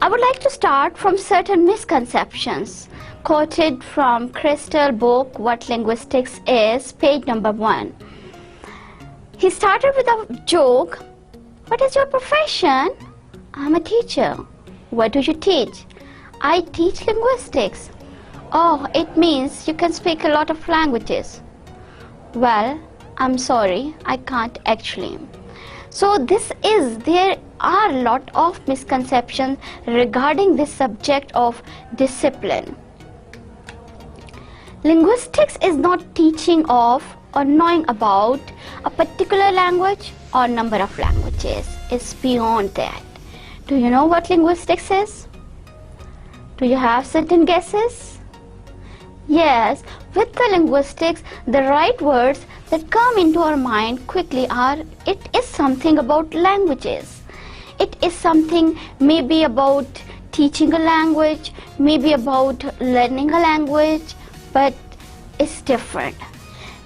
I would like to start from certain misconceptions quoted from Crystal book What Linguistics Is, page number 1. He started with a joke. What is your profession? I'm a teacher. What do you teach? I teach linguistics. Oh, it means you can speak a lot of languages. Well, I'm sorry, I can't actually. So there are a lot of misconceptions regarding this subject of discipline. Linguistics is not teaching of or knowing about a particular language or number of languages. It's beyond that. Do you know what linguistics is? Do you have certain guesses? Yes, with the linguistics, the right words that come into our mind quickly are, it is something about languages. It is something maybe about teaching a language, maybe about learning a language, but it's different.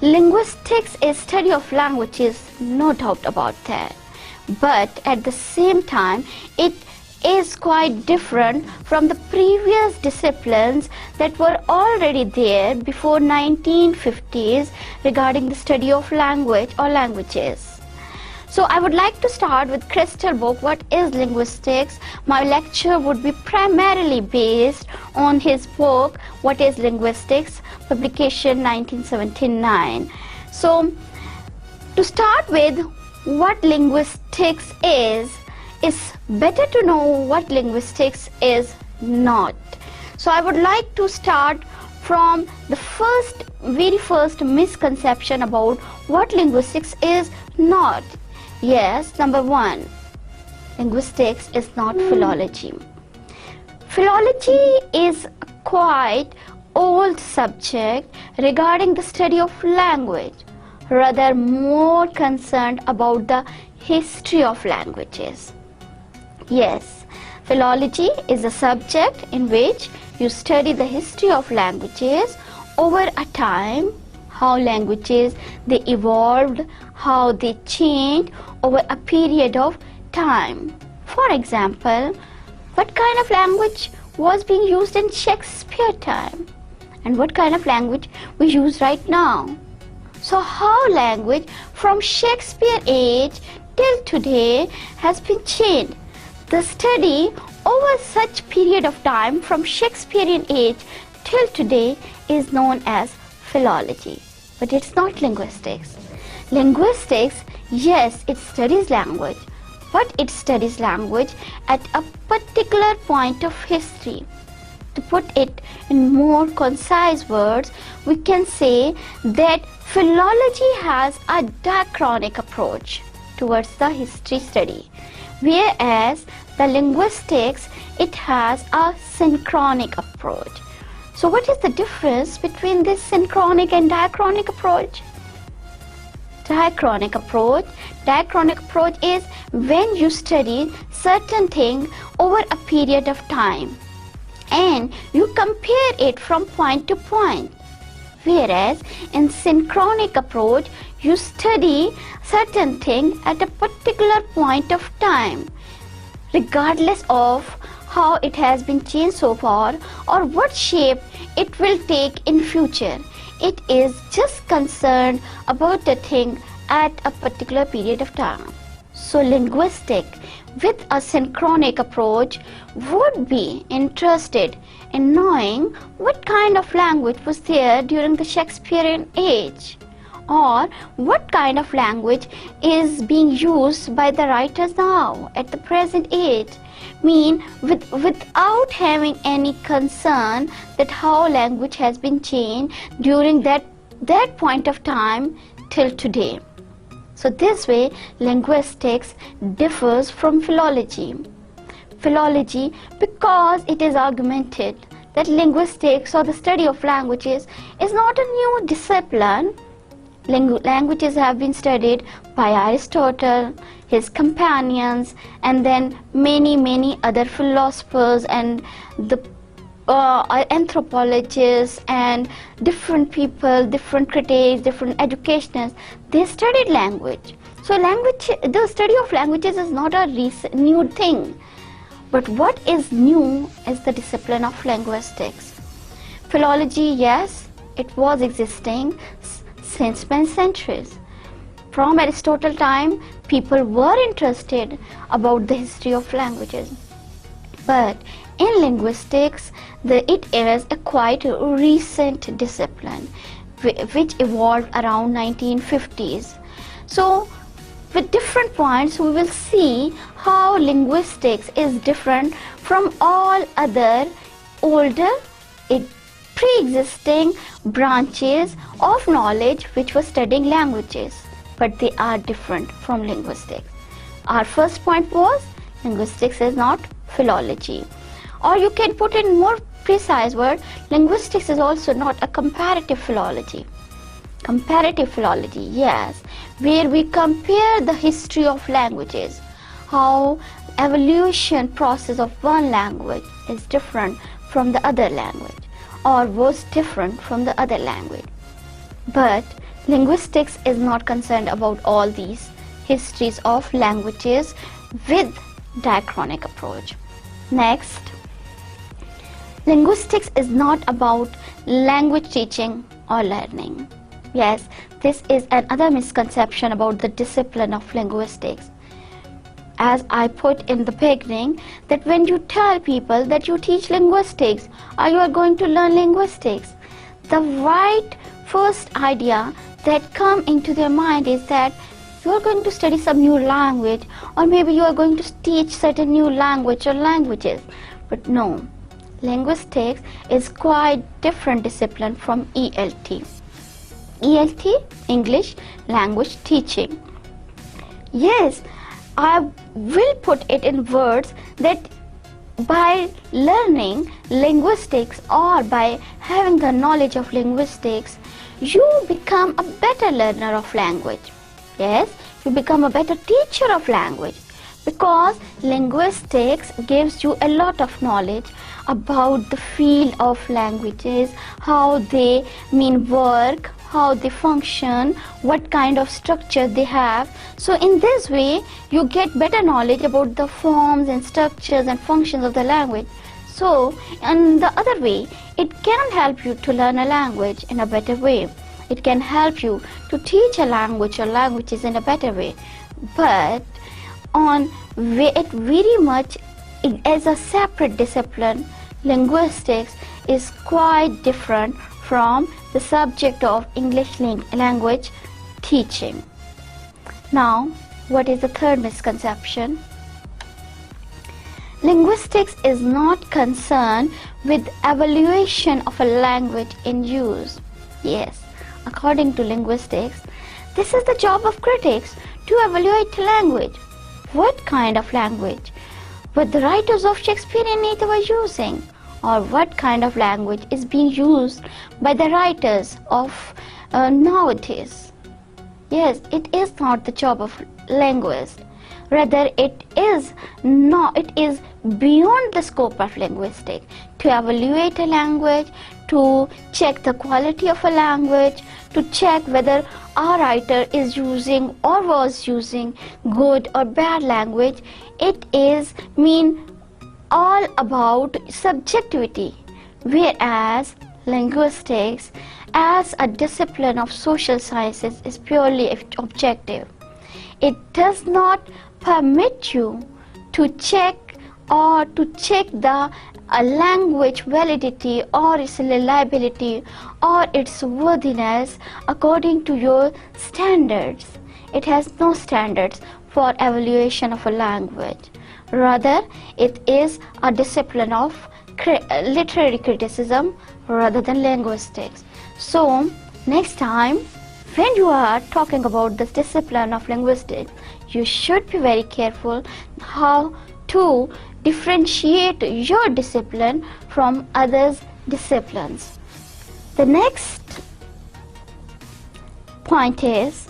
Linguistics is study of languages, no doubt about that. But at the same time, it is quite different from the previous disciplines that were already there before 1950s regarding the study of language or languages. So I would like to start with Crystal book What is Linguistics. My lecture would be primarily based on his book What is Linguistics, publication 1979. So to start with, what linguistics is, it's better to know what linguistics is not. So I would like to start from the very first misconception about what linguistics is not. Yes, number 1, linguistics is not philology. Philology is a quite old subject regarding the study of language, rather more concerned about the history of languages. Yes, philology is a subject in which you study the history of languages over a time, how languages they evolved, how they changed over a period of time. For example, what kind of language was being used in Shakespeare time and what kind of language we use right now. So how language from Shakespeare age till today has been changed. The study over such period of time from Shakespearean age till today is known as philology, but it's not linguistics. Linguistics, yes, it studies language, but it studies language at a particular point of history. To put it in more concise words, we can say that philology has a diachronic approach towards the history study, whereas the linguistics, it has a synchronic approach. So what is the difference between this synchronic and diachronic approach? Diachronic approach is when you study certain thing over a period of time and you compare it from point to point, whereas in synchronic approach you study certain thing at a particular point of time, regardless of how it has been changed so far or what shape it will take in future. It is just concerned about the thing at a particular period of time. So linguistic with a synchronic approach would be interested in knowing what kind of language was there during the Shakespearean age, or what kind of language is being used by the writers now at the present age, without having any concern that how language has been changed during that point of time till today. So this way linguistics differs from philology. Philology, because it is argumented that linguistics or the study of languages is not a new discipline. Languages have been studied by Aristotle, his companions, and then many other philosophers and the anthropologists and different people, different critics, different educationists. They studied language. So the study of languages is not a new thing. But what is new is the discipline of linguistics. Philology, yes, it was existing since many centuries. From Aristotle time, people were interested about the history of languages. But in linguistics, it is a quite recent discipline which evolved around 1950s. So with different points, we will see how linguistics is different from all other older pre-existing branches of knowledge which were studying languages, but they are different from linguistics. Our first point was linguistics is not philology, or you can put in more precise word, linguistics is also not a comparative philology. Comparative philology, yes, where we compare the history of languages, how evolution process of one language is different from the other language or was different from the other language. But linguistics is not concerned about all these histories of languages with diachronic approach. Next, linguistics is not about language teaching or learning. Yes, this is another misconception about the discipline of linguistics. As I put in the beginning, that when you tell people that you teach linguistics or you are going to learn linguistics, the right first idea that come into their mind is that you are going to study some new language, or maybe you are going to teach certain new language or languages. But no, linguistics is quite different discipline from ELT. ELT, English Language Teaching. Yes, I will put it in words that by learning linguistics or by having the knowledge of linguistics, you become a better learner of language. Yes, you become a better teacher of language, because linguistics gives you a lot of knowledge about the field of languages, how they work, how they function, what kind of structure they have. So in this way, you get better knowledge about the forms and structures and functions of the language. So in the other way, it can help you to learn a language in a better way. It can help you to teach a language or languages in a better way. But it very much as a separate discipline, linguistics is quite different from the subject of English language teaching. Now, what is the third misconception? Linguistics is not concerned with evaluation of a language in use. Yes, according to linguistics, this is the job of critics to evaluate language. What kind of language were the writers of Shakespearean native were using, or what kind of language is being used by the writers of nowadays. Yes, it is not the job of linguists. Rather, it is beyond the scope of linguistics to evaluate a language, to check the quality of a language, to check whether our writer is using or was using good or bad language. It is all about subjectivity, whereas linguistics as a discipline of social sciences is purely objective. It does not permit you to check the language validity or its reliability or its worthiness according to your standards. It has no standards for evaluation of a language. Rather, it is a discipline of literary criticism rather than linguistics. So, next time when you are talking about this discipline of linguistics, you should be very careful how to differentiate your discipline from others' disciplines. The next point is,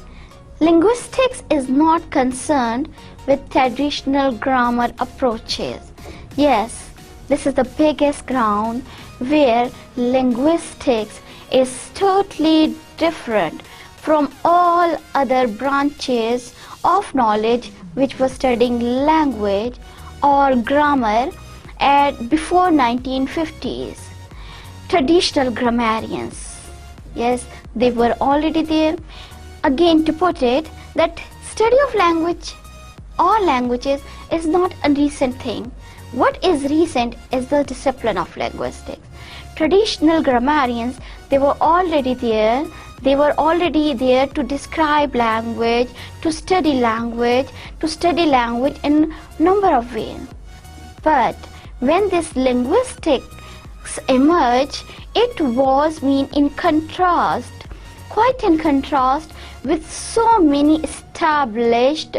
linguistics is not concerned with traditional grammar approaches. Yes, this is the biggest ground where linguistics is totally different from all other branches of knowledge which were studying language or grammar before 1950s. Traditional grammarians, yes, they were already there. Again, to put it, that study of language or languages is not a recent thing. What is recent is the discipline of linguistics. Traditional grammarians, they were already there. They were already there to describe language, to study language in number of ways. But when this linguistics emerged, it was in contrast, quite in contrast with so many established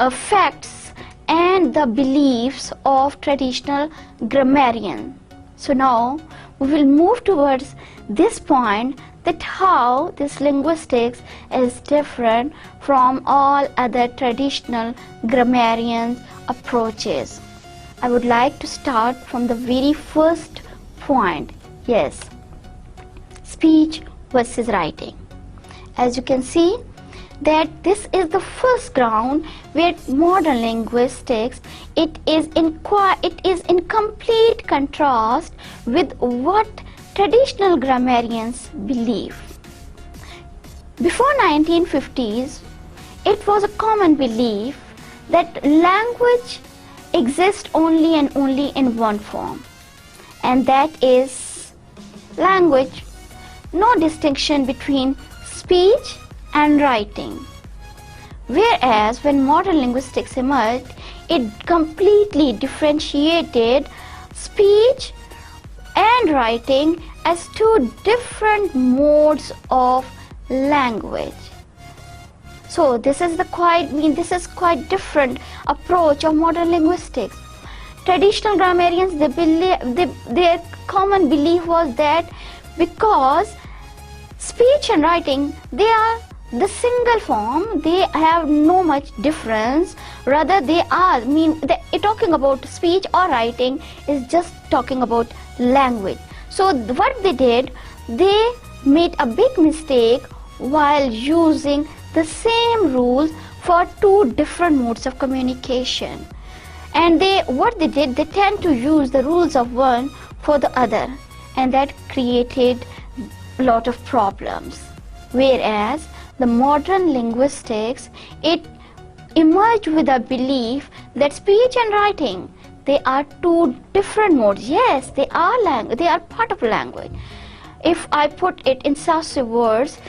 facts and the beliefs of traditional grammarian. So now we will move towards this point, that how this linguistics is different from all other traditional grammarian approaches. I would like to start from the very first point. Yes, speech versus writing. As you can see, that this is the first ground where modern linguistics it is in complete contrast with what traditional grammarians believe. Before 1950s, it was a common belief that language exists only and only in one form, and that is language, no distinction between speech and writing. Whereas when modern linguistics emerged, it completely differentiated speech and writing as two different modes of language. So this is quite different approach of modern linguistics. Traditional grammarians, their common belief was that because speech and writing, they are the single form, they have no much difference. Rather, talking about speech or writing is just talking about language. So what they did, they made a big mistake while using the same rules for two different modes of communication. And they tend to use the rules of one for the other, and that created a lot of problems. Whereas the modern linguistics, it emerged with a belief that speech and writing, they are two different modes. Yes, they are part of language. If I put it in Saucy words,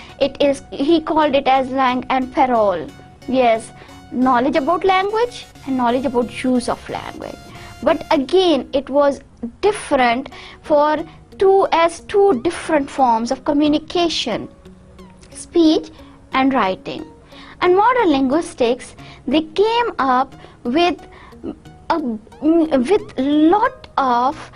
he called it as lang and parole. Yes, knowledge about language and knowledge about use of language. But again, it was different for two different forms of communication, speech and writing. And modern linguistics, they came up with lot of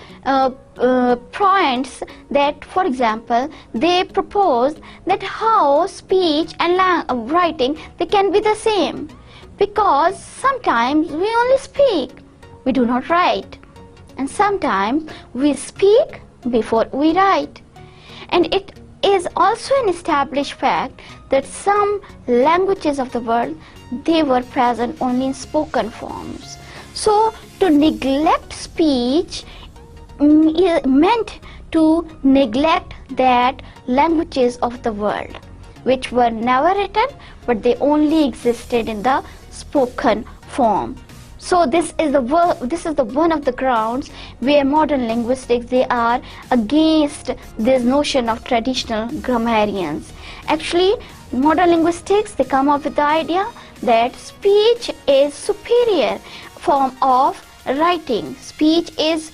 points that, for example, they proposed that how speech and writing, they can be the same, because sometimes we only speak, we do not write, and sometimes we speak before we write. And it is also an established fact that some languages of the world, they were present only in spoken forms. So to neglect speech meant to neglect that languages of the world which were never written, but they only existed in the spoken form. So this is the one of the grounds where modern linguistics, they are against this notion of traditional grammarians. Actually, modern linguistics, they come up with the idea that speech is superior form of writing. Speech is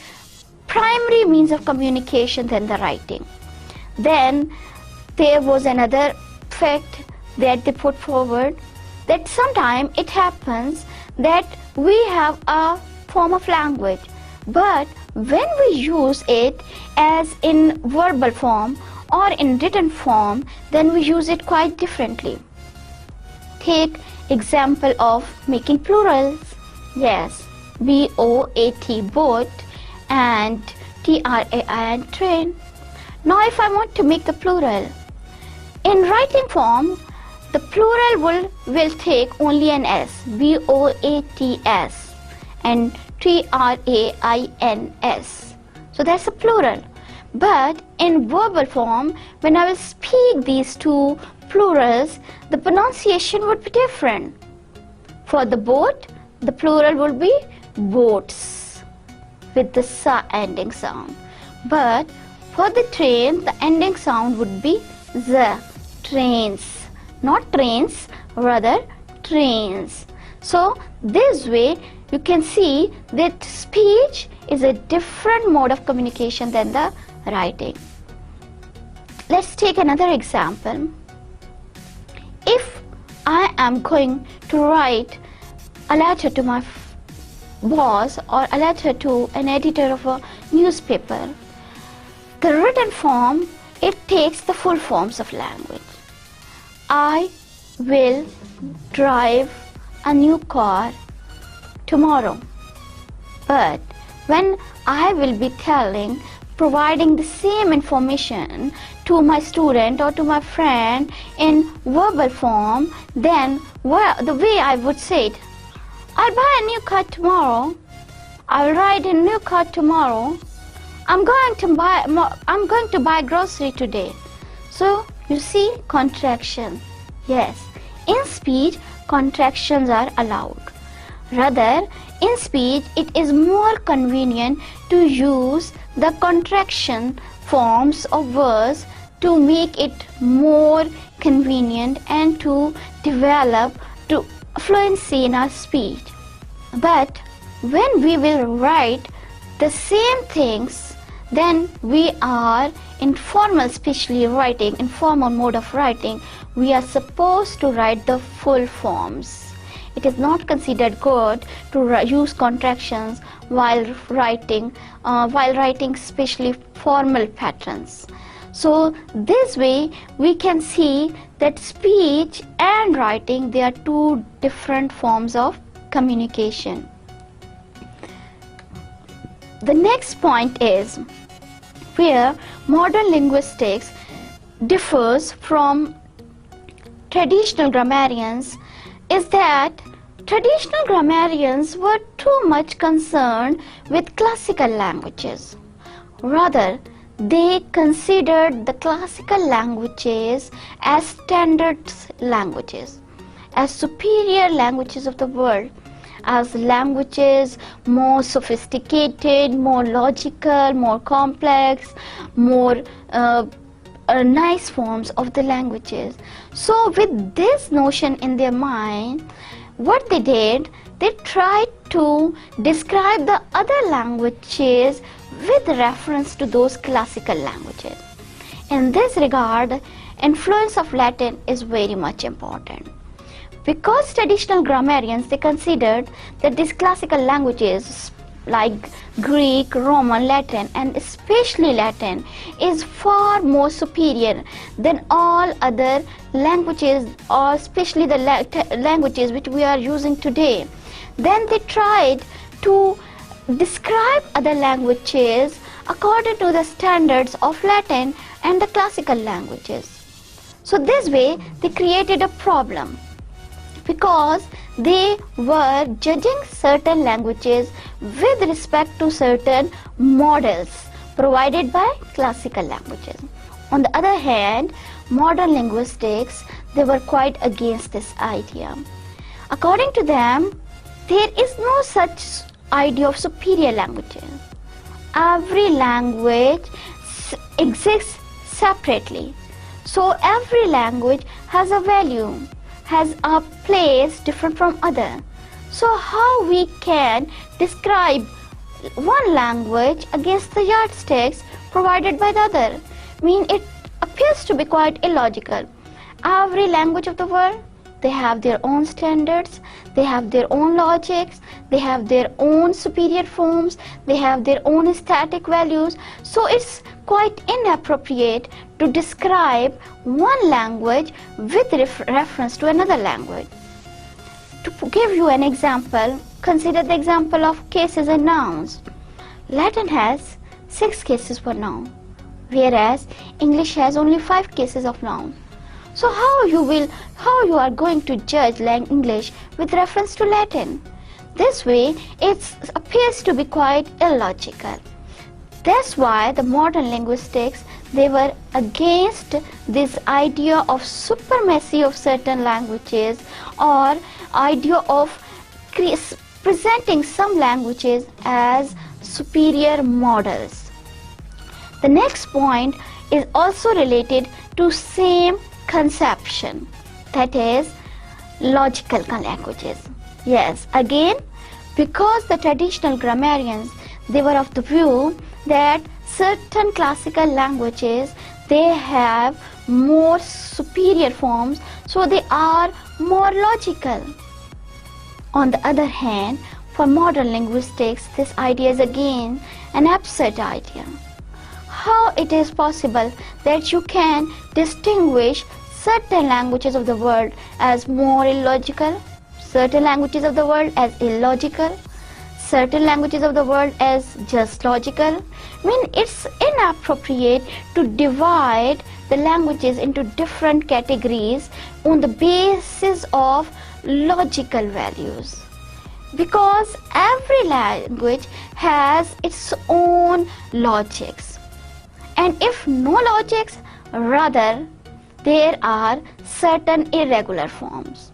primary means of communication than the writing. Then there was another fact that they put forward, that sometimes it happens that we have a form of language, but when we use it as in verbal form or in written form, then we use it quite differently. Take example of making plurals. Yes, B-O-A-T, boat, and T-R-A-I-N, train. Now if I want to make the plural, in writing form, the plural will take only an S, B-O-A-T-S, and trains. So that's a plural. But in verbal form, when I will speak these two plurals, the pronunciation would be different. For the boat, the plural would be boats with the sa ending sound. But for the train, the ending sound would be z, trains. Not trains, rather trains. So this way you can see that speech is a different mode of communication than the writing. Let's take another example. If I am going to write a letter to my boss or a letter to an editor of a newspaper, the written form, it takes the full forms of language. I will drive a new car tomorrow. But when I will be providing the same information to my student or to my friend in verbal form, then the way I would say it, I'll buy a new car tomorrow, I'll ride a new car tomorrow, I'm going to buy grocery today. So you see, contraction. Yes, in speech contractions are allowed. Rather, in speech it is more convenient to use the contraction forms of words to make it more convenient and to develop to fluency in our speech. But when we will write the same things, then we are in formal, especially writing, in formal mode of writing, we are supposed to write the full forms. It is not considered good to use contractions while writing especially formal patterns. So this way we can see that speech and writing, they are two different forms of communication. The next point is where modern linguistics differs from traditional grammarians is that traditional grammarians were too much concerned with classical languages. Rather, they considered the classical languages as standard languages, as superior languages of the world, as languages more sophisticated, more logical, more complex, more nice forms of the languages. So with this notion in their mind, what they did, they tried to describe the other languages with reference to those classical languages. In this regard, influence of Latin is very much important. Because traditional grammarians, they considered that these classical languages like Greek, Roman, Latin, and especially Latin is far more superior than all other languages, or especially the languages which we are using today. Then they tried to describe other languages according to the standards of Latin and the classical languages. So this way they created a problem, because they were judging certain languages with respect to certain models provided by classical languages. On the other hand, modern linguistics, they were quite against this idea. According to them, there is no such idea of superior languages. Every language exists separately. So every language has a value, has a place different from other. So how we can describe one language against the yardsticks provided by the other? I mean, it appears to be quite illogical. Every language of the world, they have their own standards, they have their own logics, they have their own superior forms, they have their own static values. So it's quite inappropriate to describe one language with reference to another language. To give you an example, consider the example of cases and nouns. Latin has 6 cases for noun, whereas English has only 5 cases of noun. So how you are going to judge English with reference to Latin? This way, it appears to be quite illogical. That's why the modern linguistics, they were against this idea of supremacy of certain languages, or idea of presenting some languages as superior models. The next point is also related to same conception, that is logical languages. Yes, again, because the traditional grammarians, they were of the view that certain classical languages, they have more superior forms, so they are more logical. On the other hand, for modern linguistics, this idea is again an absurd idea. How it is possible that you can distinguish certain languages of the world as more illogical, certain languages of the world as illogical, certain languages of the world as just logical? I mean, it's inappropriate to divide the languages into different categories on the basis of logical values, because every language has its own logics, and if no logics, rather there are certain irregular forms.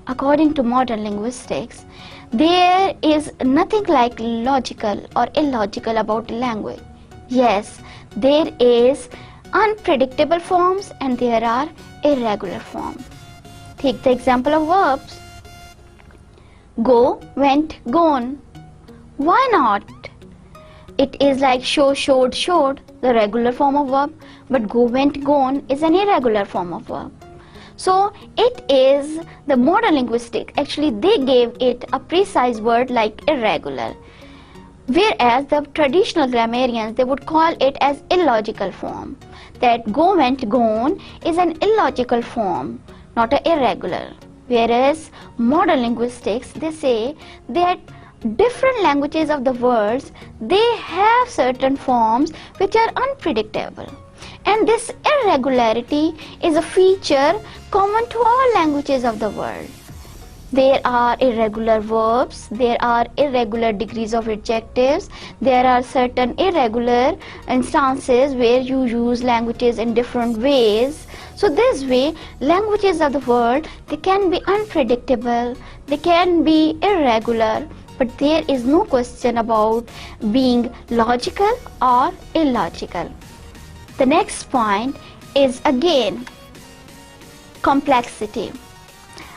According to modern linguistics, there is nothing like logical or illogical about a language. Yes, there is unpredictable forms and there are irregular forms. Take the example of verbs. Go, went, gone. Why not? It is like show, showed, showed, the regular form of verb, but go, went, gone is an irregular form of verb. So it is the modern linguistic, actually they gave it a precise word like irregular, whereas the traditional grammarians, they would call it as illogical form. That go, went, gone is an illogical form, not an irregular. Whereas modern linguistics, they say that different languages of the world, they have certain forms which are unpredictable. And this irregularity is a feature common to all languages of the world. There are irregular verbs, there are irregular degrees of adjectives, there are certain irregular instances where you use languages in different ways. So this way, languages of the world, they can be unpredictable, they can be irregular, but there is no question about being logical or illogical. The next point is again complexity.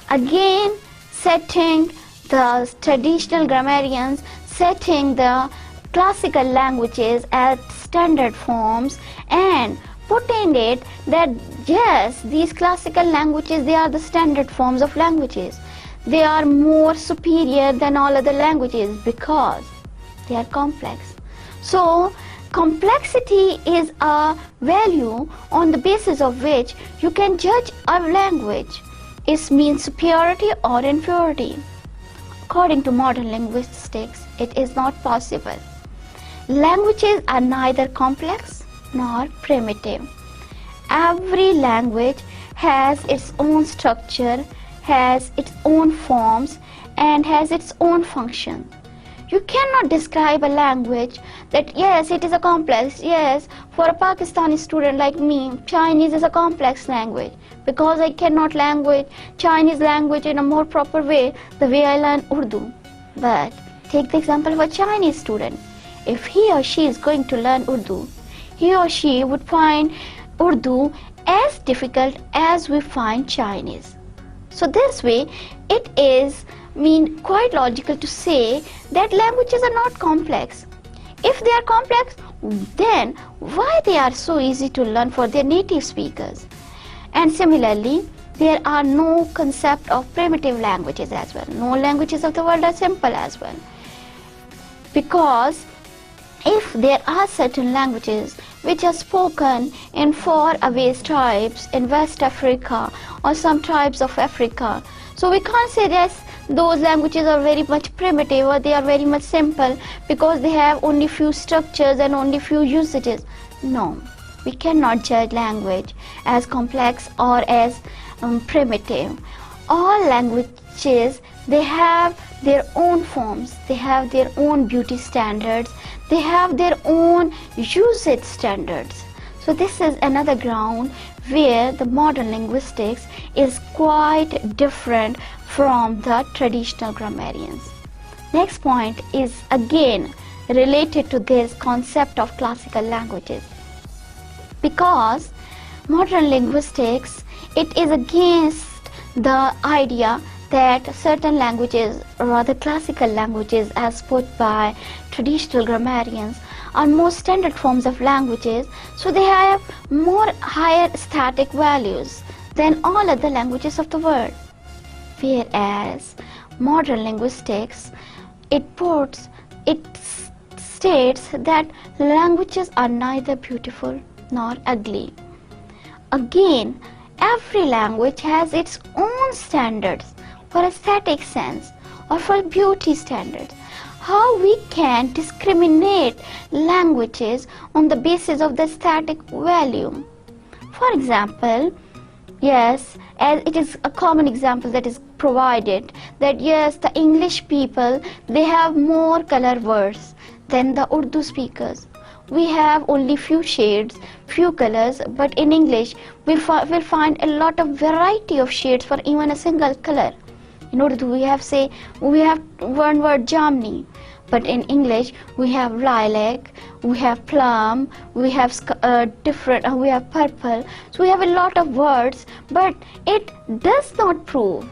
Again, setting the traditional grammarians, setting the classical languages as standard forms and putting it that yes, these classical languages, they are the standard forms of languages. They are more superior than all other languages because they are complex. So complexity is a value on the basis of which you can judge a language. It means superiority or inferiority. According to modern linguistics, it is not possible. Languages are neither complex nor primitive. Every language has its own structure, has its own forms, and has its own function. You cannot describe a language that yes, it is a complex. Yes, for a Pakistani student like me, Chinese is a complex language because I cannot language Chinese language in a more proper way, the way I learn Urdu. But take the example of a Chinese student. If he or she is going to learn Urdu, he or she would find Urdu as difficult as we find Chinese. So this way, it is quite logical to say that languages are not complex. If they are complex, then why they are so easy to learn for their native speakers? And similarly, there are no concept of primitive languages as well. No languages of the world are simple as well. Because if there are certain languages which are spoken in far away tribes in West Africa or some tribes of Africa, so we can't say yes, those languages are very much primitive or they are very much simple because they have only few structures and only few usages. No, we cannot judge language as complex or as primitive. All languages, they have their own forms, they have their own beauty standards, they have their own usage standards. So this is another ground where the modern linguistics is quite different from the traditional grammarians. Next point is again related to this concept of classical languages, because modern linguistics, it is against the idea that certain languages, or rather classical languages as put by traditional grammarians, are more standard forms of languages, so they have more higher static values than all other languages of the world. Whereas modern linguistics, it states that languages are neither beautiful nor ugly. Again, every language has its own standards for aesthetic sense or for beauty standards. How we can discriminate languages on the basis of the aesthetic value? For example, yes, as it is a common example that is provided, that yes, the English people, they have more color words than the Urdu speakers. We have only few shades, few colors, but in English we'll find a lot of variety of shades for even a single color. In Urdu we have one word jamni, but in English we have lilac, we have plum, we have we have purple. So we have a lot of words, but it does not prove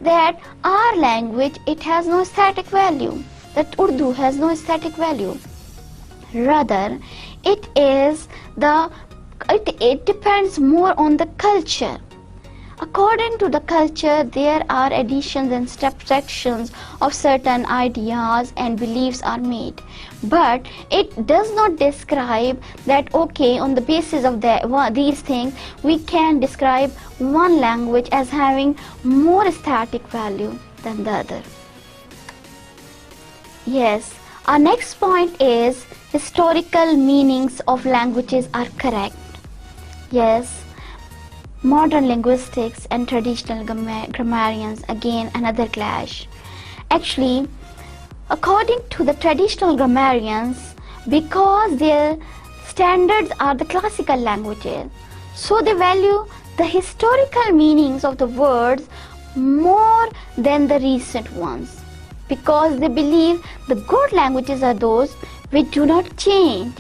that our language, it has no aesthetic value, that Urdu has no aesthetic value. Rather, it depends more on the culture. According to the culture, there are additions and subtractions of certain ideas and beliefs are made. But it does not describe that, okay, on the basis of these things, we can describe one language as having more aesthetic value than the other. Yes, our next point is historical meanings of languages are correct. Yes, modern linguistics and traditional grammarians, again another clash. Actually, according to the traditional grammarians, because their standards are the classical languages, so they value the historical meanings of the words more than the recent ones, because they believe the good languages are those which do not change.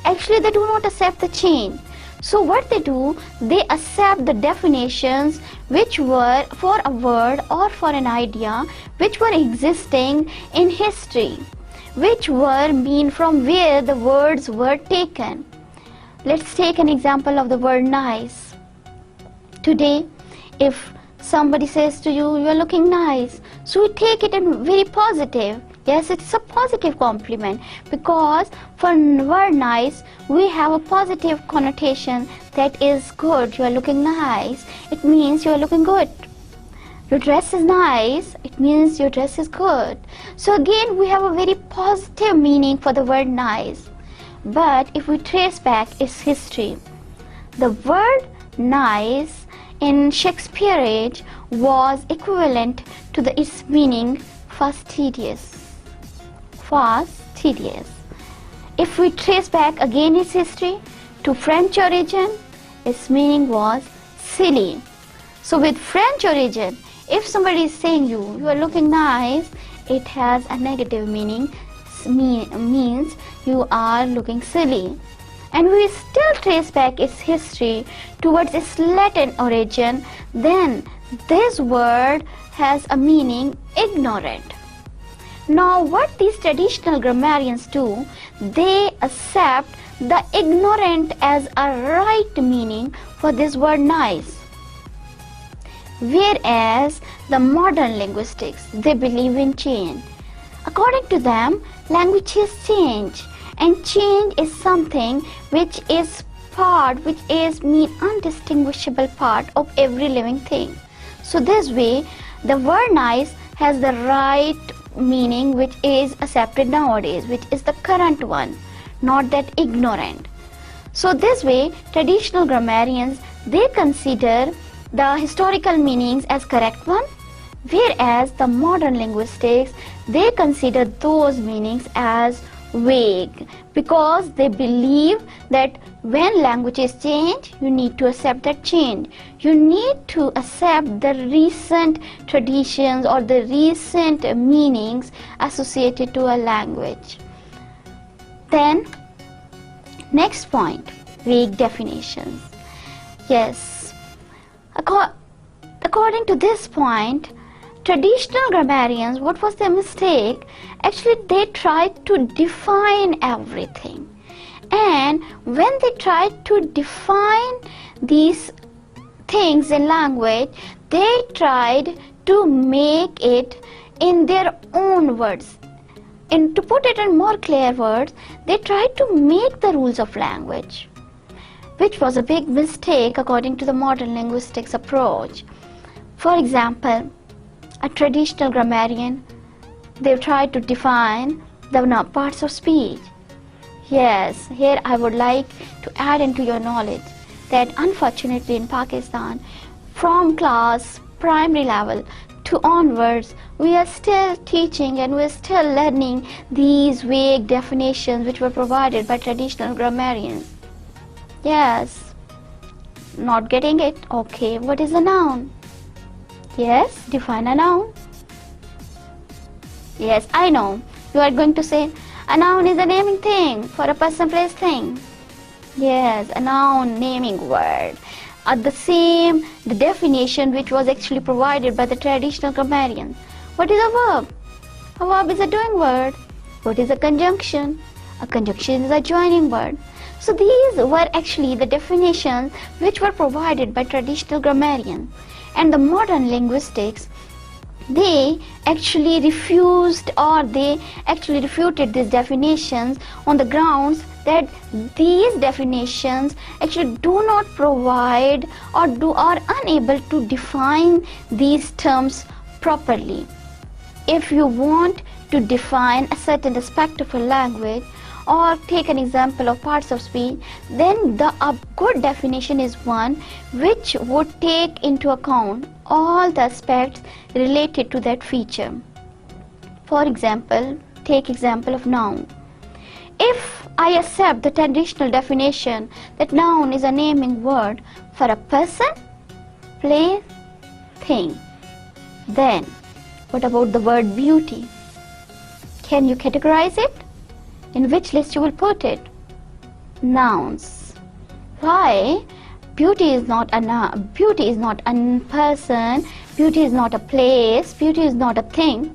Actually, they do not accept the change. So what they do, they accept the definitions which were for a word or for an idea which were existing in history, which were mean from where the words were taken. Let's take an example of the word nice. Today, if somebody says to you, you are looking nice, so you take it in very positive. Yes, it's a positive compliment, because for word nice, we have a positive connotation, that is good. You are looking nice, it means you are looking good. Your dress is nice, it means your dress is good. So again, we have a very positive meaning for the word nice. But if we trace back its history, the word nice in Shakespeare age was equivalent to its meaning fastidious. If we trace back again its history to French origin, its meaning was silly. So with French origin, if somebody is saying you are looking nice, it has a negative meaning, means you are looking silly. And we still trace back its history towards its Latin origin, then this word has a meaning ignorant. Now what these traditional grammarians do, they accept the ignorant as a right meaning for this word nice. Whereas the modern linguistics, they believe in change. According to them, languages change, and change is something which is undistinguishable part of every living thing. So this way, the word nice has the right meaning which is accepted nowadays, which is the current one, not that ignorant. So this way, traditional grammarians, they consider the historical meanings as correct one, whereas the modern linguistics, they consider those meanings as vague because they believe that when languages change, you need to accept that change. You need to accept the recent traditions or the recent meanings associated to a language. Then, next point, vague definitions. Yes, according to this point, traditional grammarians, what was their mistake? Actually, they tried to define everything. And when they tried to define these things in language, they tried to make it in their own words. And to put it in more clear words, they tried to make the rules of language, which was a big mistake according to the modern linguistics approach. For example, a traditional grammarian, they tried to define the parts of speech. Yes, here I would like to add into your knowledge that unfortunately in Pakistan, from class primary level to onwards, we are still teaching and we are still learning these vague definitions which were provided by traditional grammarians. Yes, not getting it? Okay, what is a noun? Yes, define a noun. Yes, I know. You are going to say, a noun is a naming thing for a person, place, thing. Yes, a noun, naming word. The definition which was actually provided by the traditional grammarians. What is a verb? A verb is a doing word. What is a conjunction? A conjunction is a joining word. So these were actually the definitions which were provided by traditional grammarians. And the modern linguistics, they actually refused or they actually refuted these definitions on the grounds that these definitions actually do not provide or are unable to define these terms properly. If you want to define a certain aspect of a language or take an example of parts of speech, then a good definition is one which would take into account all the aspects related to that feature. For example, take example of noun. If I accept the traditional definition that noun is a naming word for a person, place, thing, then what about the word beauty? Can you categorize it? In which list you will put it? Nouns. Why? Beauty is not a noun, beauty is not a person, beauty is not a place, beauty is not a thing.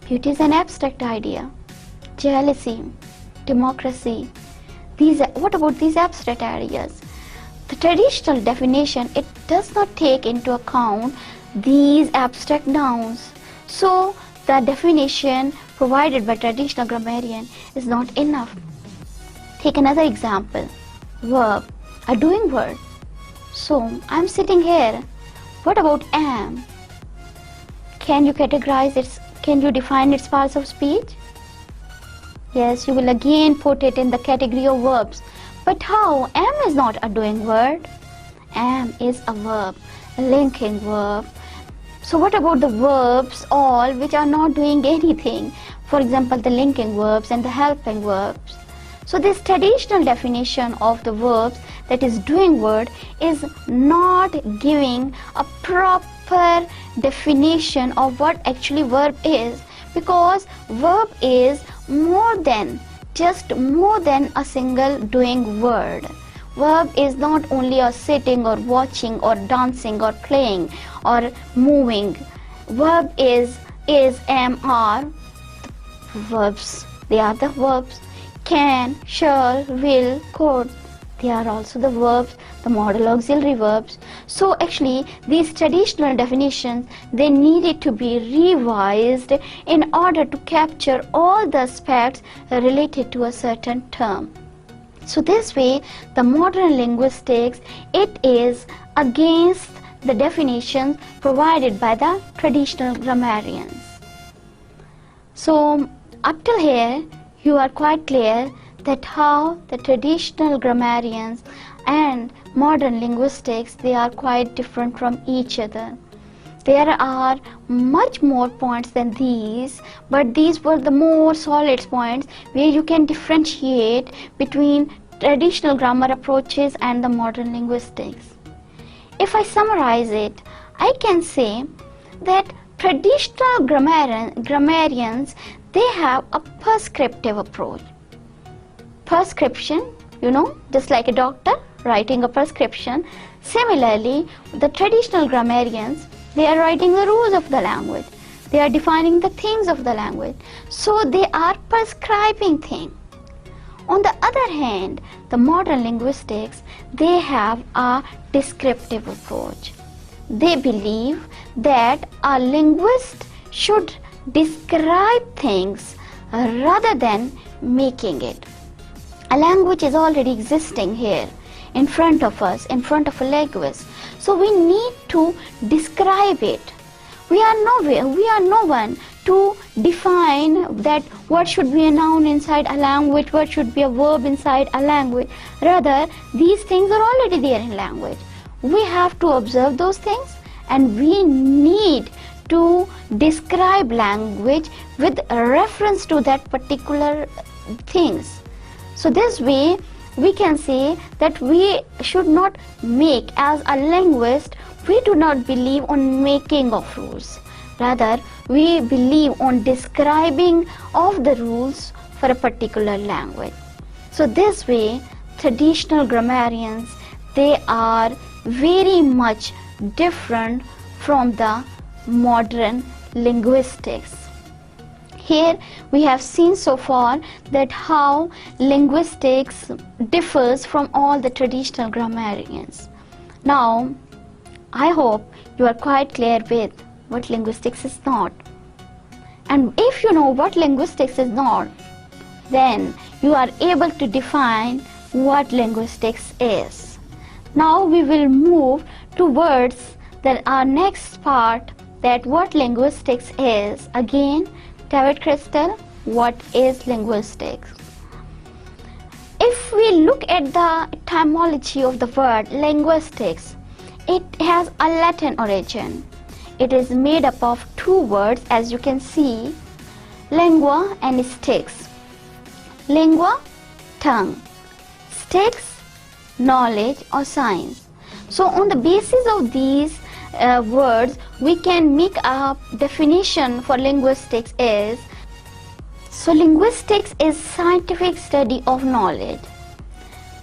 Beauty is an abstract idea. Jealousy, democracy. What about these abstract ideas? The traditional definition, it does not take into account these abstract nouns. So the definition provided by traditional grammarian is not enough. Take another example. Verb, a doing word. So I'm sitting here. What about am? Can you categorize it? Can you define its parts of speech? Yes, you will again put it in the category of verbs. But how? Am is not a doing word. Am is a verb, a linking verb. So what about the verbs all which are not doing anything? For example, the linking verbs and the helping verbs. So this traditional definition of the verbs, that is doing word, is not giving a proper definition of what actually verb is, because verb is more than a single doing word. Verb is not only a sitting or watching or dancing or playing or moving. Verb is, am, are. Verbs, they are the verbs. Can, shall, will, could, they are also the verbs, the modal auxiliary verbs. So actually these traditional definitions, they needed to be revised in order to capture all the aspects related to a certain term. So this way the modern linguistics, it is against the definitions provided by the traditional grammarians. So up till here you are quite clear that how the traditional grammarians and modern linguistics, they are quite different from each other. There are much more points than these, but these were the more solid points where you can differentiate between traditional grammar approaches and the modern linguistics. If I summarize it, I can say that traditional grammarians, they have a prescriptive approach. Prescription, just like a doctor writing a prescription. Similarly, the traditional grammarians, they are writing the rules of the language. They are defining the things of the language. So they are prescribing things. On the other hand, the modern linguistics, they have a descriptive approach. They believe that a linguist should describe things rather than making it. A language is already existing here in front of us, in front of a linguist. So we need to describe it. We are no one to define that what should be a noun inside a language, what should be a verb inside a language. Rather, these things are already there in language. We have to observe those things, and we need to describe language with reference to that particular things. So this way we can say that we should not make, as a linguist, we do not believe on making of rules. Rather, we believe on describing of the rules for a particular language. So this way, traditional grammarians, they are very much different from the modern linguistics. Here we have seen so far that how linguistics differs from all the traditional grammarians. Now, I hope you are quite clear with what linguistics is not. And if you know what linguistics is not, then you are able to define what linguistics is. Now we will move towards our next part, that what linguistics is. Again, David Crystal, what is linguistics? If we look at the etymology of the word linguistics, it has a Latin origin. It is made up of two words, as you can see, lingua and sticks. Lingua, tongue. Sticks, knowledge or science. So on the basis of these words, we can make a definition for linguistics is, so linguistics is scientific study of knowledge.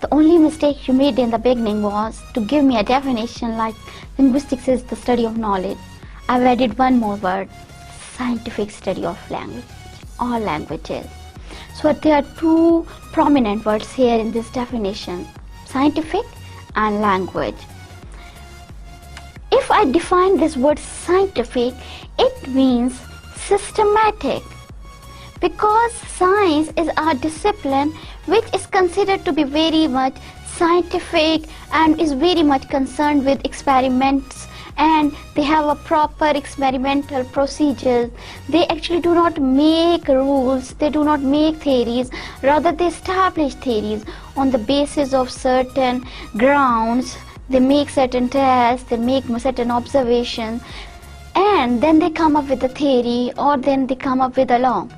The only mistake you made in the beginning was to give me a definition like linguistics is the study of knowledge. I've added one more word, scientific study of language, all languages. So there are two prominent words here in this definition, scientific and language. If I define this word scientific, it means systematic, because science is a discipline which is considered to be very much scientific and is very much concerned with experiments, and they have a proper experimental procedures. They actually do not make rules, they do not make theories, rather they establish theories on the basis of certain grounds. They make certain tests, they make certain observations, and then they come up with a theory, or then they come up with a law.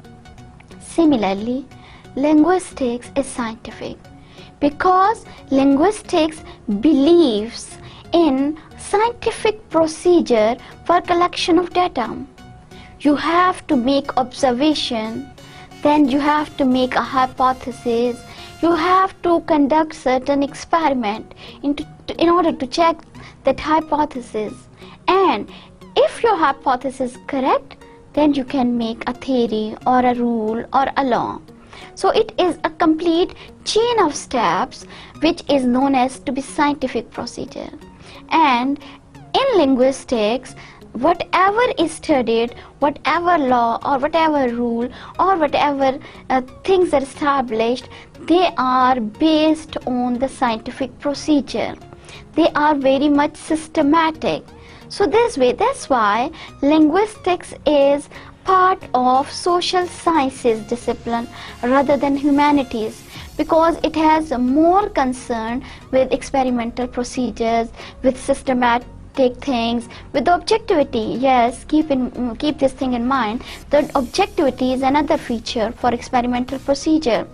Similarly, linguistics is scientific because linguistics believes in scientific procedure for collection of data. You have to make observation, then you have to make a hypothesis, you have to conduct certain experiment in order to check that hypothesis, and if your hypothesis is correct, then you can make a theory or a rule or a law. So it is a complete chain of steps which is known as to be scientific procedure. And in linguistics, whatever is studied, whatever law or whatever rule or whatever things are established, they are based on the scientific procedure. They are very much systematic. So this way, that's why linguistics is part of social sciences discipline rather than humanities, because it has more concern with experimental procedures, with systematic take things with the objectivity. Yes, keep this thing in mind, that objectivity is another feature for experimental procedure.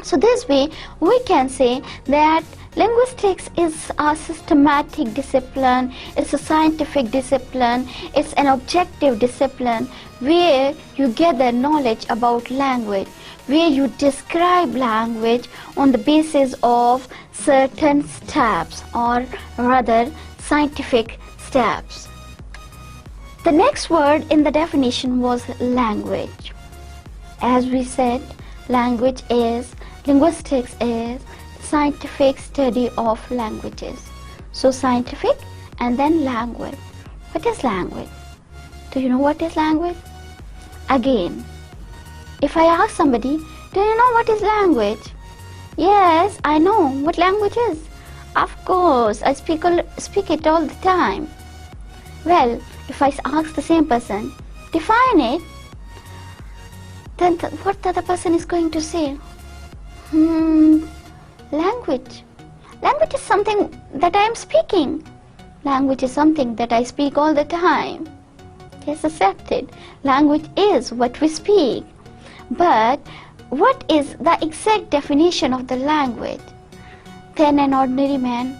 So this way we can say that linguistics is a systematic discipline, it's a scientific discipline, it's an objective discipline where you gather knowledge about language, where you describe language on the basis of certain steps, or rather scientific steps. The next word in the definition was language. As we said, linguistics is scientific study of languages. So scientific and then language. What is language? Do you know what is language? Again, if I ask somebody, do you know what is language? Yes, I know what language is. Of course, I speak it all the time. Well, if I ask the same person, define it, then what the other person is going to say? Language. Language is something that I am speaking. Language is something that I speak all the time. Yes, accepted. Language is what we speak. But what is the exact definition of the language? Then an ordinary man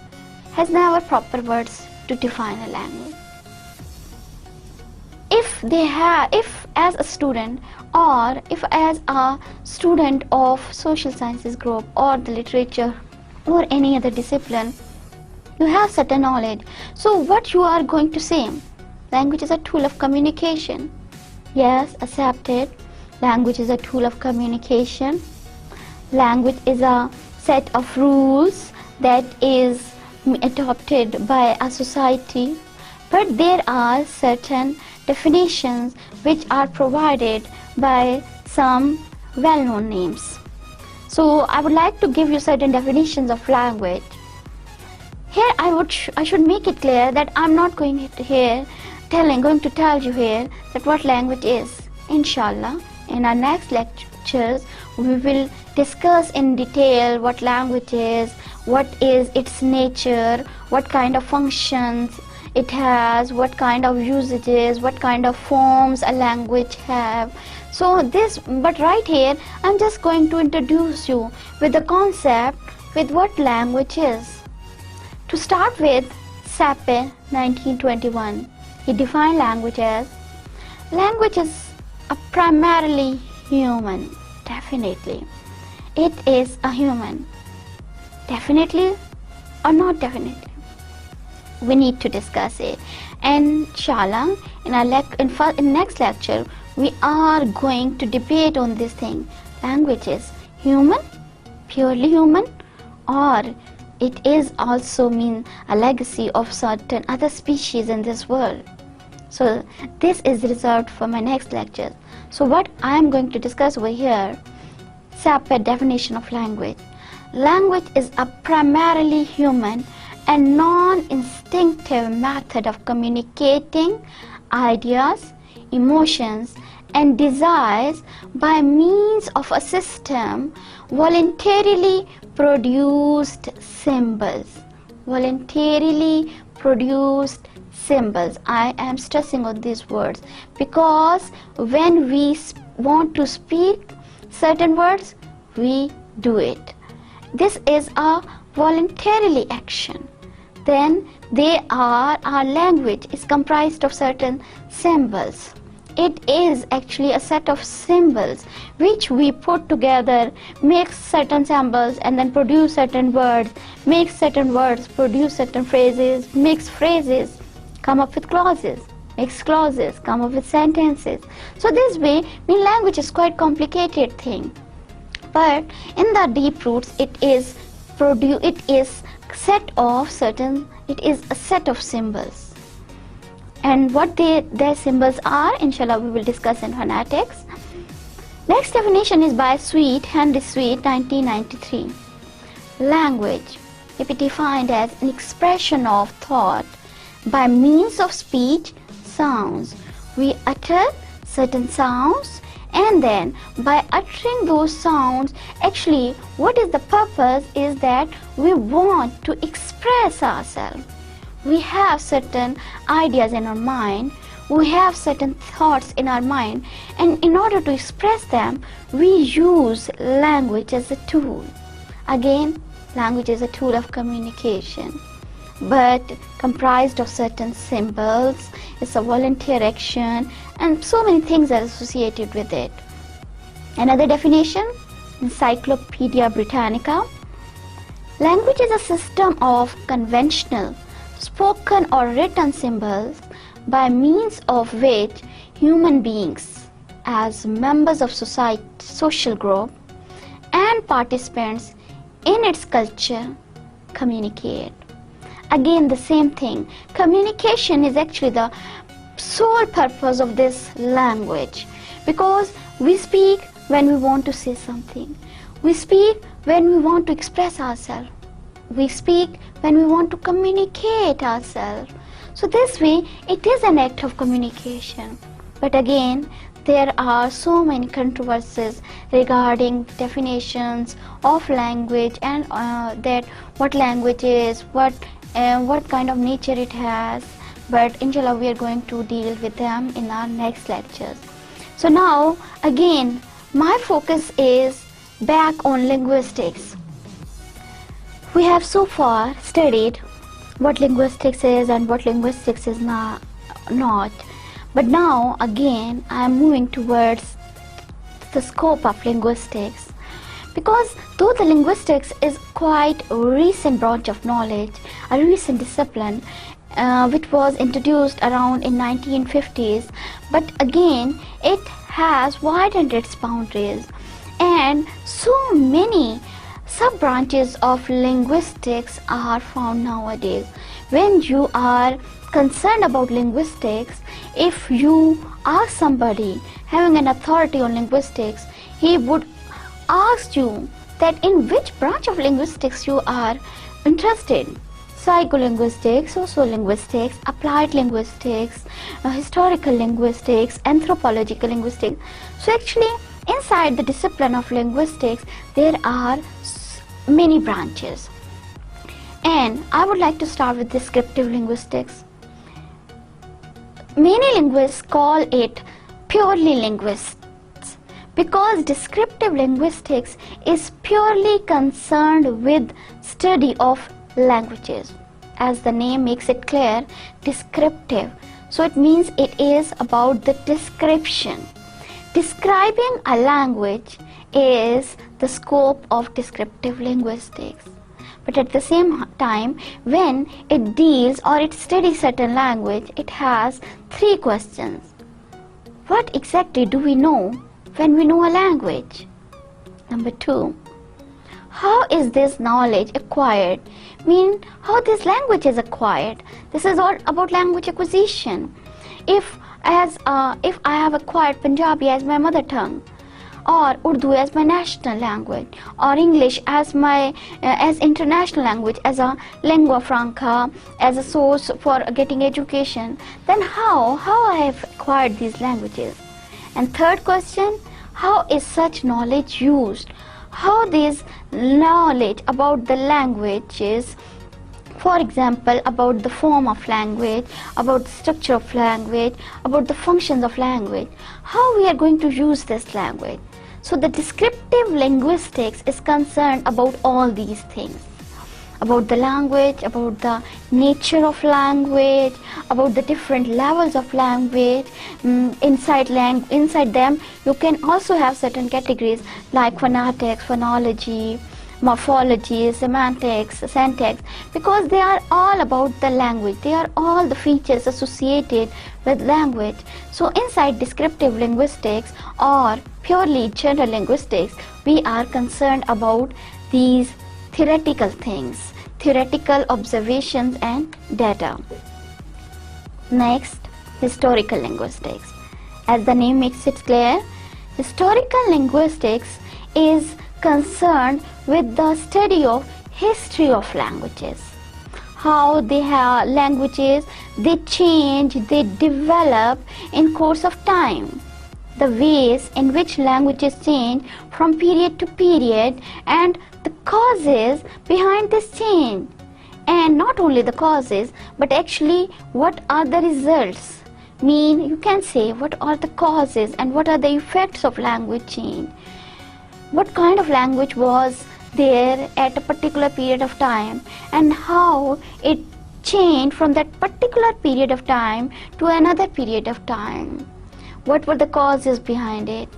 has never proper words to define a language. If as a student, or if as a student of social sciences group or the literature or any other discipline, you have certain knowledge. So what you are going to say? Language is a tool of communication. Yes, accepted. Language is a tool of communication. Language is a set of rules that is adopted by a society. But there are certain definitions which are provided by some well-known names. So I would like to give you certain definitions of language. Here I should make it clear that I'm not going to tell you here that what language is. Inshallah, in our next lectures we will discuss in detail what language is, what is its nature, what kind of functions it has, what kind of usages, what kind of forms a language have. But right here I'm just going to introduce you with the concept with what language is. To start with, Sappe 1921, he defined language as, language is a primarily human. Definitely it is a human. Definitely or not definitely, we need to discuss it. And inshallah, in next lecture we are going to debate on this thing. Language is human, purely human, or it is also mean a legacy of certain other species in this world. So this is reserved for my next lecture. So what I am going to discuss over here, separate definition of language. Language is a primarily human and non-instinctive method of communicating ideas, emotions and desires by means of a system voluntarily produced symbols. Voluntarily produced symbols. I am stressing on these words because when we want to speak certain words, we do it. This is a voluntarily action. Then our language is comprised of certain symbols. It is actually a set of symbols which we put together, make certain symbols and then produce certain words, make certain words, produce certain phrases, mix phrases, come up with clauses, mix clauses, come up with sentences. So this way, language is quite complicated thing. But in the deep roots, it is a set of symbols. And what their symbols are, inshallah, we will discuss in phonetics. Next definition is by Henry Sweet, 1993. Language may be defined as an expression of thought by means of speech, sounds. We utter certain sounds, and then by uttering those sounds, actually what is the purpose is that we want to express ourselves. we have certain ideas in our mind, we have certain thoughts in our mind, and in order to express them, we use language as a tool. Again, language is a tool of communication, but comprised of certain symbols. It's a volunteer action, and so many things are associated with it. Another definition, Encyclopedia Britannica. Language is a system of conventional, spoken or written symbols by means of which human beings, as members of society, social group, and participants in its culture, communicate. Again, the same thing. Communication is actually the sole purpose of this language, because we speak when we want to say something. We speak when we want to express ourselves. We speak when we want to communicate ourselves. So this way, it is an act of communication. But again, there are so many controversies regarding definitions of language, and that what language is, what kind of nature it has. But inshallah, we are going to deal with them in our next lectures. So now, again, my focus is back on linguistics. We have so far studied what linguistics is and what linguistics is not. But now again I am moving towards the scope of linguistics, because though the linguistics is quite a recent branch of knowledge, a recent discipline which was introduced around in 1950s, but again it has widened its boundaries, and so many sub-branches of linguistics are found nowadays. When you are concerned about linguistics, if you ask somebody having an authority on linguistics, he would ask you that in which branch of linguistics you are interested. Psycholinguistics, sociolinguistics, applied linguistics, historical linguistics, anthropological linguistics. So actually, inside the discipline of linguistics, there are many branches. And I would like to start with descriptive linguistics. Many linguists call it purely linguists, because descriptive linguistics is purely concerned with study of languages. As the name makes it clear, descriptive. So it means it is about the description. Describing a language is the scope of descriptive linguistics. But at the same time, when it deals or it studies certain language, it has three questions. What exactly do we know when we know a language? Number two, how is this knowledge acquired? How this language is acquired. This is all about language acquisition. If I have acquired Punjabi as my mother tongue, or Urdu as my national language, or English as my as international language, as a lingua franca, as a source for getting education, then how I have acquired these languages? And third question, how is such knowledge used? How this knowledge about the languages, for example, about the form of language, about the structure of language, about the functions of language, how we are going to use this language? So the descriptive linguistics is concerned about all these things, about the language, about the nature of language, about the different levels of language. Inside them you can also have certain categories like phonetics, phonology, morphology, semantics, syntax, because they are all about the language. They are all the features associated with language. So inside descriptive linguistics or purely general linguistics, we are concerned about these theoretical things, theoretical observations and data. Next, historical linguistics. As the name makes it clear, historical linguistics is concerned with the study of history of languages. How they have languages, they change, they develop in course of time. The ways in which languages change from period to period and the causes behind this change. And not only the causes, but actually what are the results. You can say what are the causes and what are the effects of language change. What kind of language was there at a particular period of time, and how it changed from that particular period of time to another period of time. What were the causes behind it?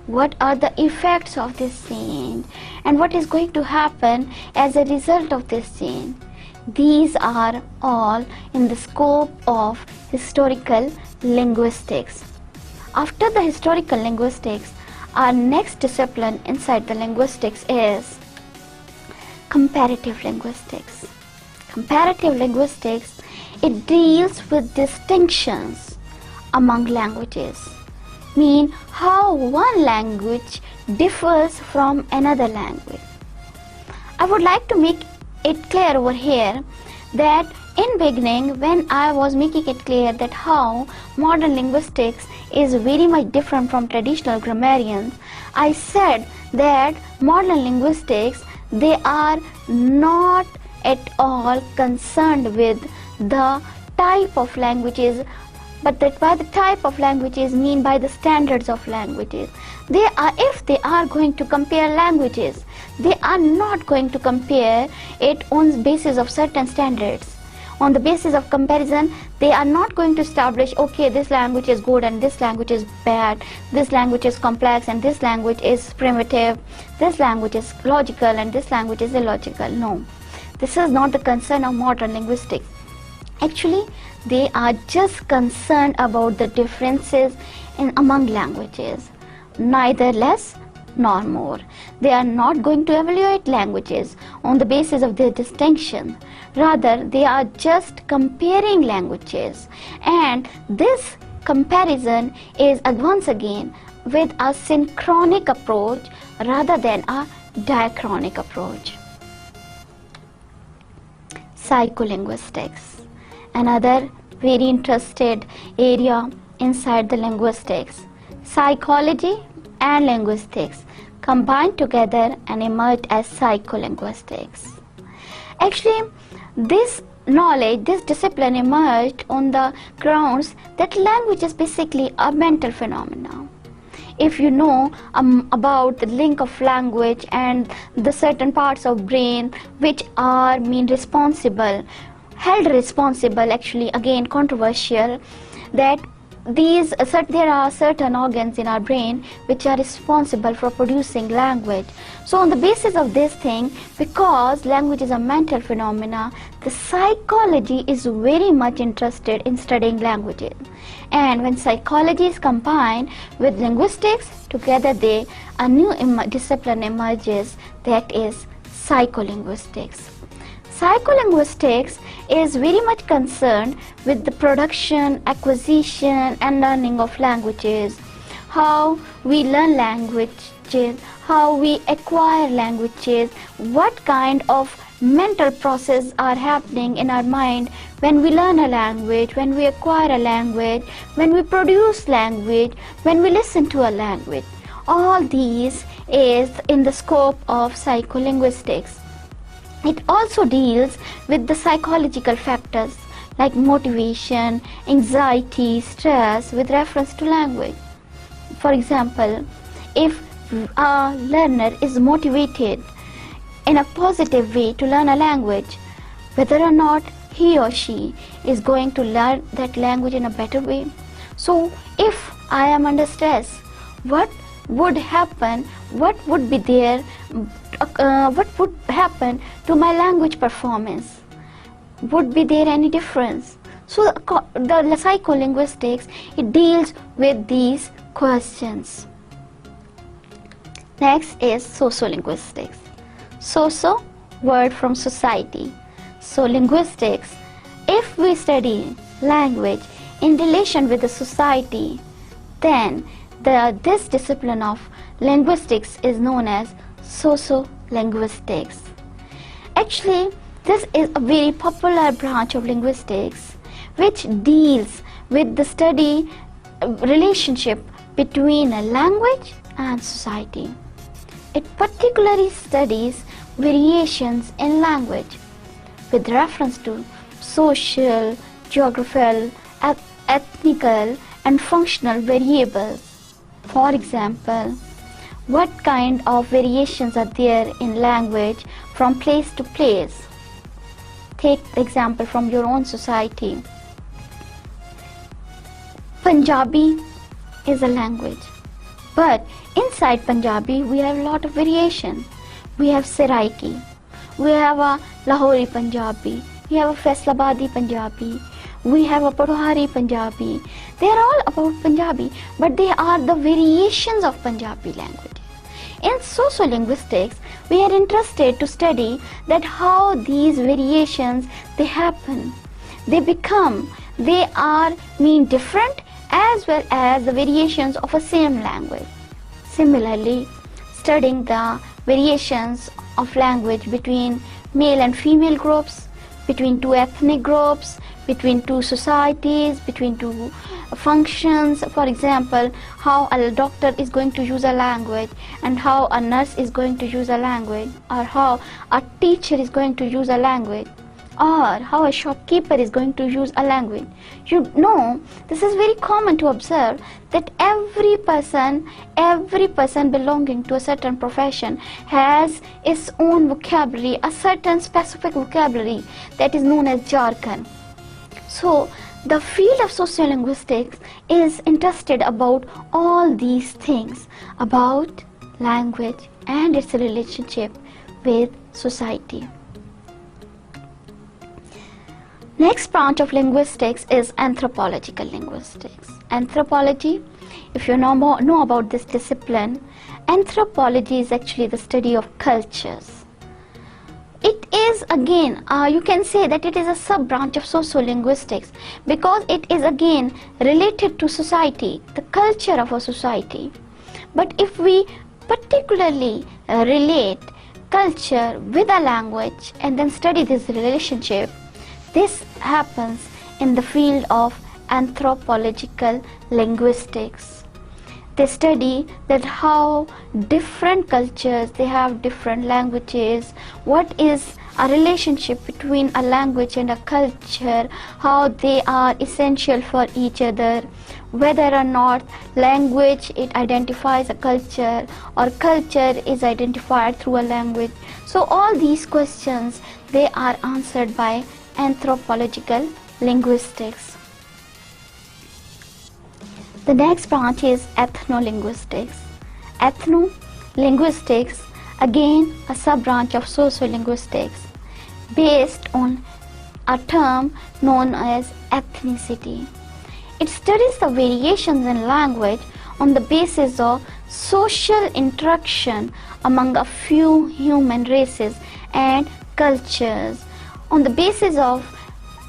What are the effects of this change? And what is going to happen as a result of this change? These are all in the scope of historical linguistics. After the historical linguistics, our next discipline inside the linguistics is comparative linguistics. Comparative linguistics, it deals with distinctions among languages. How one language differs from another language. I would like to make it clear over here that in beginning, when I was making it clear that how modern linguistics is very much different from traditional grammarians, I said that modern linguistics, they are not at all concerned with the type of languages, but that by the type of languages mean by the standards of languages. If they are going to compare languages, they are not going to compare it on the basis of certain standards. On the basis of comparison, they are not going to establish, okay, this language is good and this language is bad, this language is complex and this language is primitive, this language is logical and this language is illogical. No, this is not the concern of modern linguistics. Actually, they are just concerned about the differences among languages, neither less nor more. They are not going to evaluate languages on the basis of their distinction. Rather, they are just comparing languages, and this comparison is once again with a synchronic approach rather than a diachronic approach. Psycholinguistics, another very interested area inside the linguistics. Psychology and linguistics combined together and emerged as psycholinguistics. Actually, this knowledge, this discipline emerged on the grounds that language is basically a mental phenomenon. If you know about the link of language and the certain parts of brain which are held responsible, actually again controversial, that there are certain organs in our brain which are responsible for producing language. So on the basis of this thing, because language is a mental phenomena, the psychology is very much interested in studying languages. And when psychology is combined with linguistics, together a new discipline emerges, that is psycholinguistics. Psycholinguistics is very much concerned with the production, acquisition and learning of languages, how we learn languages, how we acquire languages, what kind of mental processes are happening in our mind when we learn a language, when we acquire a language, when we produce language, when we listen to a language. All these is in the scope of psycholinguistics. It also deals with the psychological factors like motivation, anxiety, stress with reference to language. For example, if a learner is motivated in a positive way to learn a language, whether or not he or she is going to learn that language in a better way. So if I am under stress, what would happen, what would happen to my language performance? Would be there any difference? So the psycholinguistics, it deals with these questions. Next is sociolinguistics. Socio, word from society. So linguistics, if we study language in relation with the society, then this discipline of linguistics is known as sociolinguistics. Actually, this is a very popular branch of linguistics which deals with the study relationship between a language and society. It particularly studies variations in language. with reference to social, geographical, ethnical and functional variables. For example, what kind of variations are there in language from place to place? Take the example from your own society. Punjabi is a language, but inside Punjabi we have a lot of variation. We have Saraiki, we have a Lahori Punjabi, we have a Faisalabadi Punjabi, we have a Pothohari Punjabi. They are all about Punjabi, but they are the variations of Punjabi language. In sociolinguistics, we are interested to study that how these variations they happen, they are mean different as well as the variations of a same language. Similarly, studying the variations of language between male and female groups, between two ethnic groups, between two societies, between two functions. For example, how a doctor is going to use a language and how a nurse is going to use a language, or how a teacher is going to use a language, or how a shopkeeper is going to use a language. You know, this is very common to observe that every person belonging to a certain profession has its own vocabulary, a certain specific vocabulary that is known as jargon. So the field of sociolinguistics is interested about all these things, about language and its relationship with society. Next branch of linguistics is anthropological linguistics. Anthropology, if you know about this discipline, anthropology is actually the study of cultures. It is again, you can say that it is a sub-branch of sociolinguistics because it is again related to society, the culture of a society. But if we particularly relate culture with a language and then study this relationship, this happens in the field of anthropological linguistics. They study that how different cultures, they have different languages, what is a relationship between a language and a culture, how they are essential for each other, whether or not language it identifies a culture or culture is identified through a language. So all these questions, they are answered by anthropological linguistics. The next branch is ethnolinguistics. Ethnolinguistics, again a sub-branch of sociolinguistics, based on a term known as ethnicity. It studies the variations in language on the basis of social interaction among a few human races and cultures, on the basis of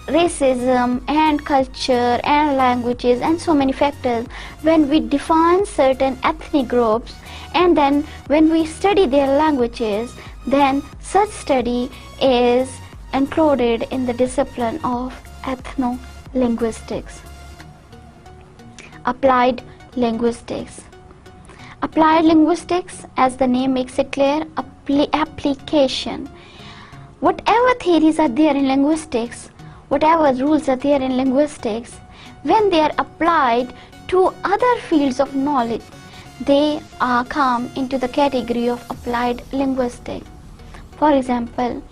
racism and culture and languages and so many factors. When we define certain ethnic groups and then when we study their languages, then such study is included in the discipline of ethnolinguistics. Applied linguistics. Applied linguistics, as the name makes it clear, application. Whatever theories are there in linguistics, whatever rules are there in linguistics, when they are applied to other fields of knowledge, they come into the category of applied linguistics. For example,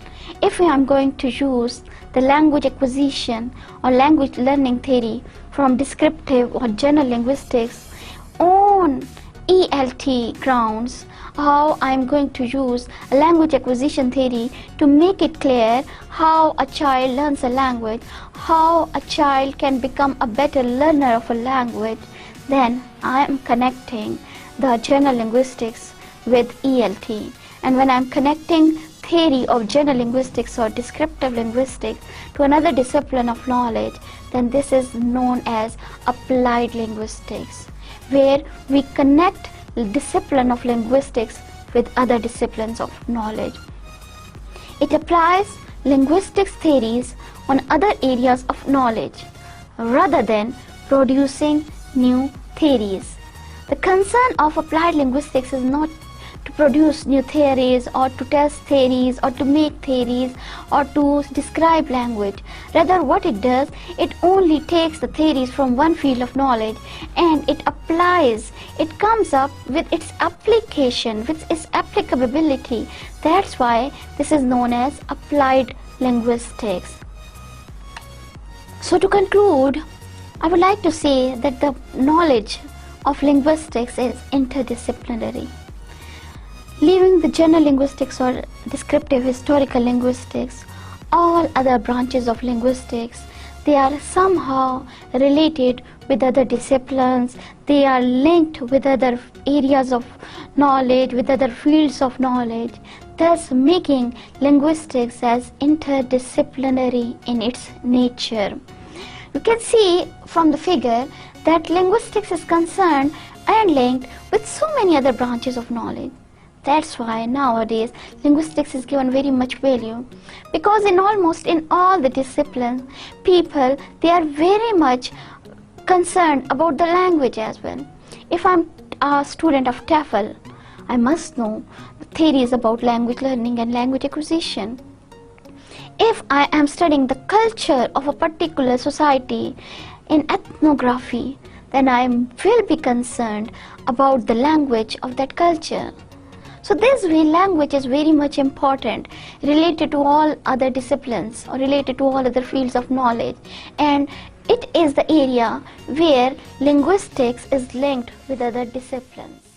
if I am going to use the language acquisition or language learning theory from descriptive or general linguistics on ELT grounds, how I am going to use a language acquisition theory to make it clear how a child learns a language, how a child can become a better learner of a language, then I am connecting the general linguistics with ELT. And when I am connecting theory of general linguistics or descriptive linguistics to another discipline of knowledge, then this is known as applied linguistics, where we connect the discipline of linguistics with other disciplines of knowledge. It applies linguistics theories on other areas of knowledge rather than producing new theories. The concern of applied linguistics is not to produce new theories or to test theories or to make theories or to describe language. Rather, what it does, it only takes the theories from one field of knowledge and it applies, it comes up with its application, with its applicability. That's why this is known as applied linguistics. So to conclude, I would like to say that the knowledge of linguistics is interdisciplinary. Leaving the general linguistics or descriptive historical linguistics, all other branches of linguistics, they are somehow related with other disciplines, they are linked with other areas of knowledge, with other fields of knowledge, thus making linguistics as interdisciplinary in its nature. You can see from the figure that linguistics is concerned and linked with so many other branches of knowledge. That's why nowadays linguistics is given very much value, because in almost in all the disciplines, people, they are very much concerned about the language as well. If I'm a student of TEFL, I must know the theories about language learning and language acquisition. If I am studying the culture of a particular society in ethnography, then I will be concerned about the language of that culture. So this way, language is very much important, related to all other disciplines or related to all other fields of knowledge, and it is the area where linguistics is linked with other disciplines.